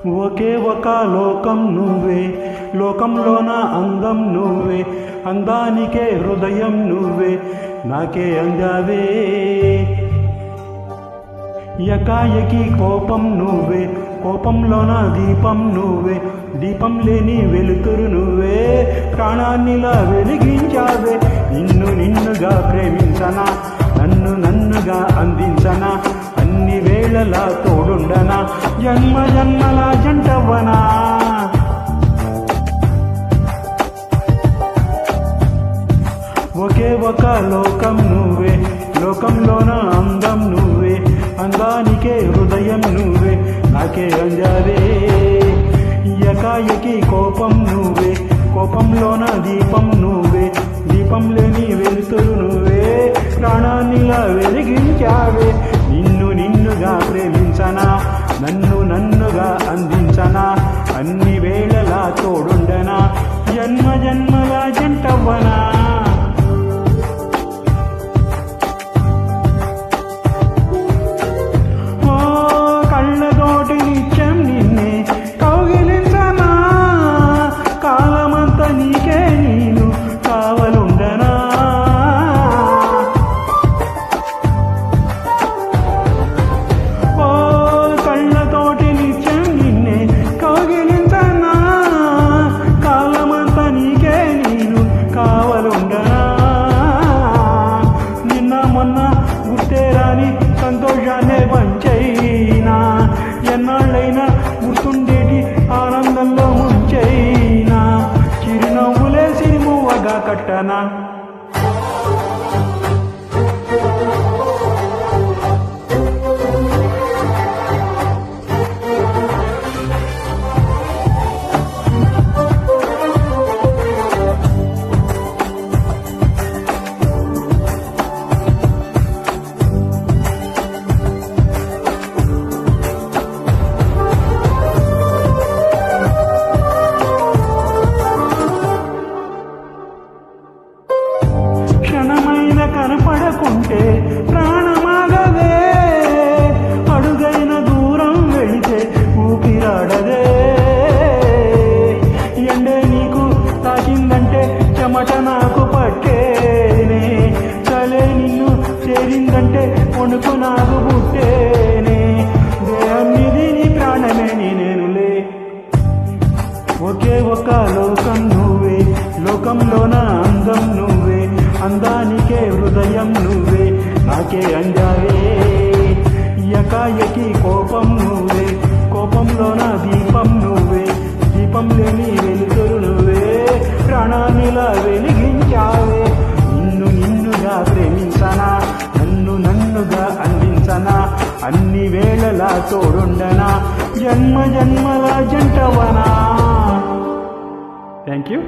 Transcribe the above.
ఒకే ఒక లోకం నువ్వే, లోకంలోన అందం నువ్వే, అందానికే హృదయం నువ్వే, నాకే అందావే. ఎకాయకి కోపం నువ్వే, కోపంలోన దీపం నువ్వే, దీపం లేని వెలుతురు నువ్వే, ప్రాణాన్నిలా వెలిగించావే. నిన్ను నిన్నుగా ప్రేమించనా, నన్ను నన్నుగా అందించనా, అన్ని వేళలా తోడుండనా, జన్మ జన్మల జంటవ్వనా. ఒకే ఒక లోకం నువ్వే, లోకంలోన అందం నువ్వే, అందానికే హృదయం నువ్వే, నాకే అంజావే. ఎకాయకి కోపం నువ్వే, కోపంలోన దీపం నువ్వే, దీపం లేని వెలుతురు నువ్వే, ప్రాణాన్నిలా వెలిగించావే. నిన్ను నిన్నుగా ప్రేమించనా, నన్ను నన్నుగా అందించనా, అన్ని వేళలా తోడుండనా, జన్మ జన్మల జంటవ్వనా. కళ్ళతోటి నిత్యం నిన్నే కౌగిలించనా, కాలమంతా నీకే నేను కావలుండనా. కళ్ళతోటి నిత్యం నిన్నే కౌగిలించనా, కాలమంతా నీకే నేను కావలుండనా. నిన్న మొన్న గుర్తేరాని సంతోషాన్నే పంచైనా, ఎన్నాళ్ళైనా గుర్తుండేటి ఆనందంలో ముంచైనా, చిరునవ్వులే సిరిమువ్వగా కట్టనా. క్షణమైన కనపడకుంటే ప్రాణమాగదే, అడుగైన దూరం వెళితే ఊపిరాడదే. ఎండే నీకు తాకిందంటే చెమట నాకు పట్టేనే, చలే నిన్ను చేరిందంటే వణుకు నాకు పుట్టేనే, దేహం నిధి నీ ప్రాణమే నేనులే. ఒకే ఒక లోకం నువ్వే, లోకంలోన అందం నువ్వే, అందానికే హృదయం నువ్వే, నాకే అంజావే. ఎకాయకి కోపం నువ్వే, కోపంలోన దీపం నువ్వే, దీపం లేని వెలుతురు నువ్వే, ప్రాణాన్నిలా వెలిగించావే. నిన్ను నిన్నుగా ప్రేమించనా, నన్ను నన్నుగా అందించనా, అన్ని వేళలా తోడుండనా, జన్మ జన్మల జంటవనా. Thank you.